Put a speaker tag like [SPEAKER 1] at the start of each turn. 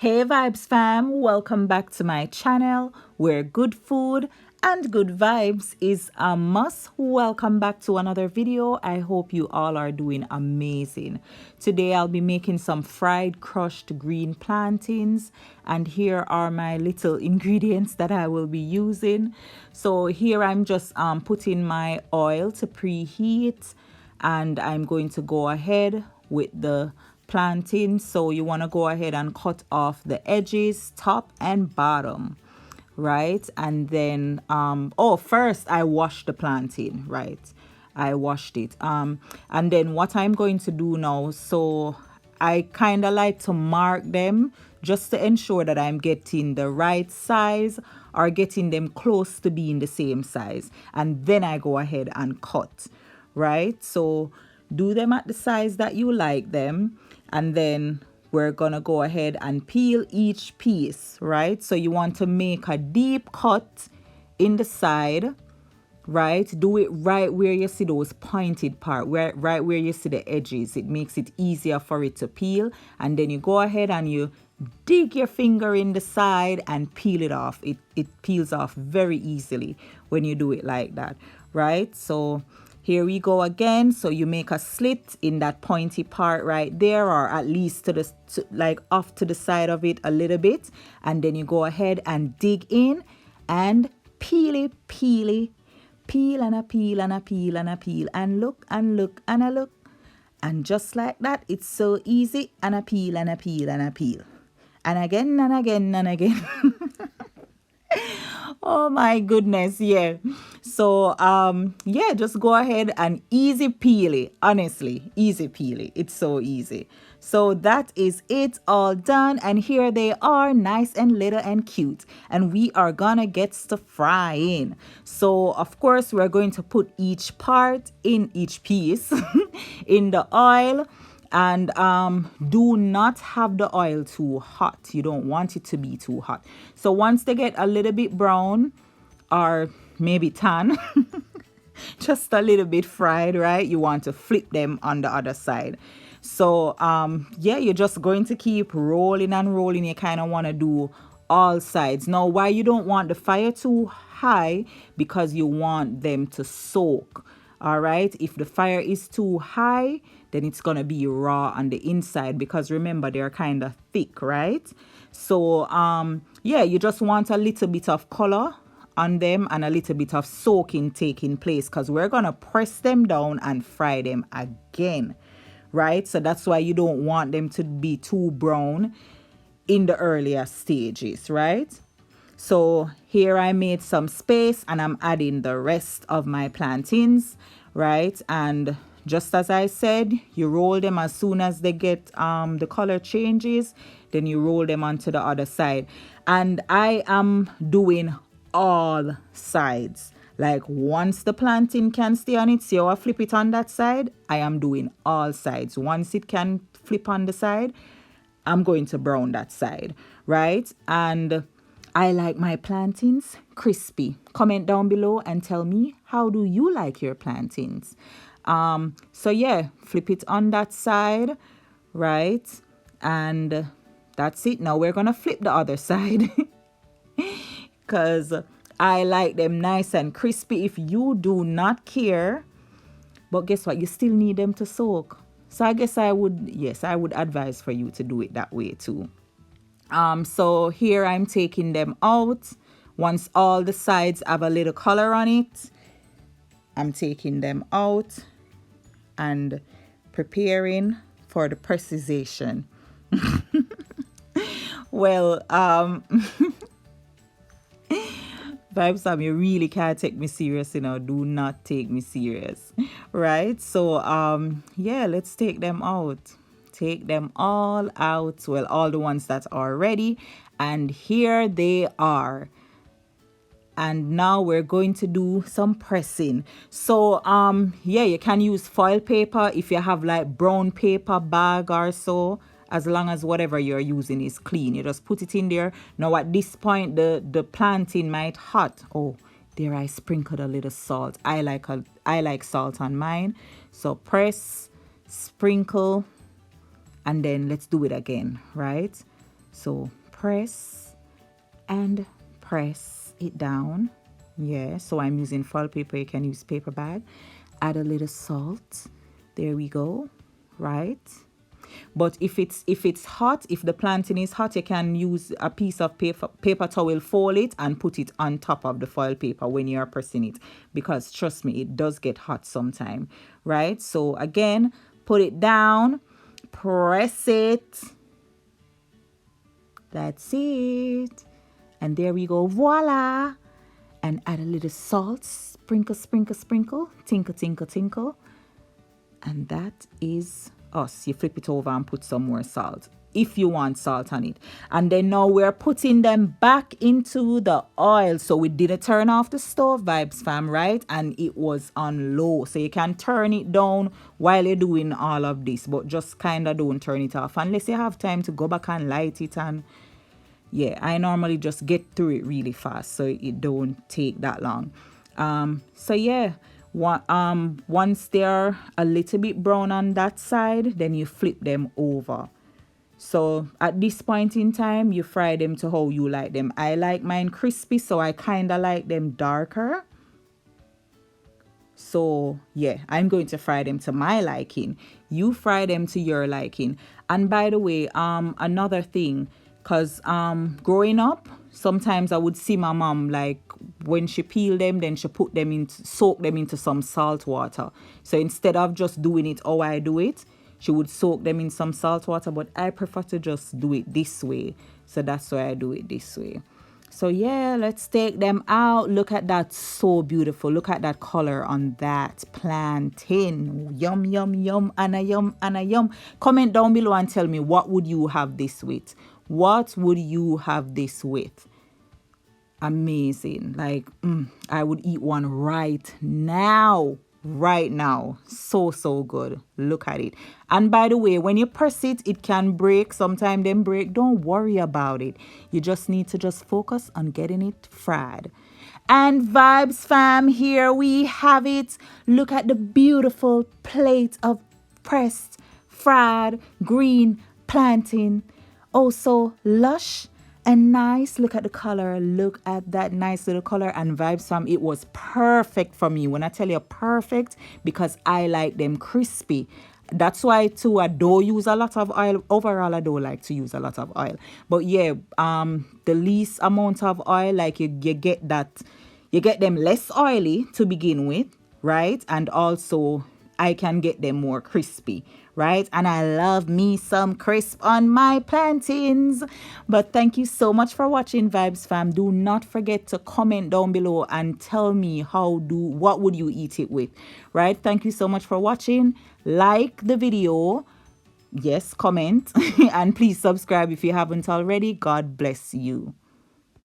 [SPEAKER 1] Hey Vibes fam, welcome back to my channel where good food and good vibes is a must. Welcome back to another video. I hope you all are doing amazing. Today I'll be making some fried crushed green plantains, and here are my little ingredients that I will be using. So here I'm just putting my oil to preheat, and I'm going to go ahead with the plantain. So you want to go ahead and cut off the edges, top and bottom, right? And then first I wash the plantain, right? I washed it. And then what I'm going to do now, so I kind of like to mark them just to ensure that I'm getting the right size or getting them close to being the same size, and then I go ahead and cut, right? So do them at the size that you like them, and then we're gonna go ahead and peel each piece, right? So you want to make a deep cut in the side, right? Do it right where you see those pointed part, right where you see the edges. It makes it easier for it to peel. And then you go ahead and you dig your finger in the side and peel it off. It peels off very easily when you do it like that, right? So here we go again. So you make a slit in that pointy part right there, or at least like off to the side of it a little bit, and then you go ahead and dig in and peel it, peel and a peel and a peel and a peel, and look and look and a look, and just like that, it's so easy. And a peel and a peel and a peel, and again and again and again. Oh my goodness, yeah. So yeah, just go ahead and easy peel it. Honestly, easy peel it. It's so easy. So that is it, all done, and here they are, nice and little and cute, and we are gonna get to frying. So of course we're going to put each part in each piece in the oil. And do not have the oil too hot. You don't want it to be too hot. So once they get a little bit brown, or maybe tan, just a little bit fried, right? You want to flip them on the other side. So yeah, you're just going to keep rolling and rolling. You kind of want to do all sides. Now, why you don't want the fire too high? Because you want them to soak. All right, if the fire is too high, then it's gonna be raw on the inside, because remember, they're kind of thick, right? So yeah, you just want a little bit of color on them and a little bit of soaking taking place, because we're gonna press them down and fry them again, right? So that's why you don't want them to be too brown in the earlier stages, right? So here I made some space and I'm adding the rest of my plantains, right? And just as I said, you roll them as soon as they get the color changes, then you roll them onto the other side. And I am doing all sides. Like once the plantain can stay on it, see how I flip it on that side? I am doing all sides. Once it can flip on the side, I'm going to brown that side, right? And I like my plantains crispy. Comment down below and tell me, how do you like your plantains? So yeah, flip it on that side, right? And that's it. Now we're gonna flip the other side because I like them nice and crispy. If you do not care, but guess what? You still need them to soak. So I guess I would advise for you to do it that way too. So here I'm taking them out. Once all the sides have a little color on it, I'm taking them out and preparing for the precisation. Well, Vibes Fam, you really can't take me serious, you know. Do not take me serious, right? So yeah, let's take them out. Take them all out. Well, all the ones that are ready, and here they are. And now we're going to do some pressing. So yeah, you can use foil paper if you have like brown paper bag or so, as long as whatever you're using is clean. You just put it in there. Now at this point, the plantain might hot. Oh, there I sprinkled a little salt. I like salt on mine. So press, sprinkle, and then let's do it again, right? So press and press it down. Yeah, so I'm using foil paper. You can use paper bag. Add a little salt. There we go. Right. But if it's hot, if the plantain is hot, you can use a piece of paper towel, fold it and put it on top of the foil paper when you are pressing it, because trust me, it does get hot sometime. Right. So again, put it down, press it. That's it. And there we go. Voila. And add a little salt. Sprinkle, sprinkle, sprinkle. Tinkle, tinkle, tinkle. And that is us. You flip it over and put some more salt if you want salt on it. And then now we're putting them back into the oil. So we didn't turn off the stove, Vibes Fam, right? And it was on low. So you can turn it down while you're doing all of this, but just kind of don't turn it off unless you have time to go back and light it. And yeah, I normally just get through it really fast, so it don't take that long. So yeah, once they're a little bit brown on that side, then you flip them over. So at this point in time, you fry them to how you like them. I like mine crispy, so I kind of like them darker. So yeah, I'm going to fry them to my liking. You fry them to your liking. And by the way, another thing, because growing up, sometimes I would see my mom, like when she peel them, then she put them into, soak them into some salt water. So instead of just doing it how I do it, she would soak them in some salt water, but I prefer to just do it this way. So that's why I do it this way. So yeah, let's take them out. Look at that, so beautiful. Look at that color on that plantain. Yum, yum, yum, and a yum, and a yum. Comment down below and tell me, what would you have this with? What would you have this with? Amazing. Like, I would eat one right now. Right now. So good. Look at it. And by the way, when you press it, it can break. Sometimes them break. Don't worry about it. You just need to just focus on getting it fried. And Vibes Fam, here we have it. Look at the beautiful plate of pressed, fried, green plantain. Oh, so lush and nice. Look at the color. Look at that nice little color. And Vibes Fam, it was perfect for me. When I tell you perfect, because I like them crispy. That's why too I don't use a lot of oil. Overall, I don't like to use a lot of oil. But yeah, the least amount of oil, like you get that, you get them less oily to begin with, right? And also I can get them more crispy, right? And I love me some crisp on my plantains. But thank you so much for watching, Vibes Fam. Do not forget to comment down below and tell me what would you eat it with, right? Thank you so much for watching. Like the video. Yes, comment. And please subscribe if you haven't already. God bless you.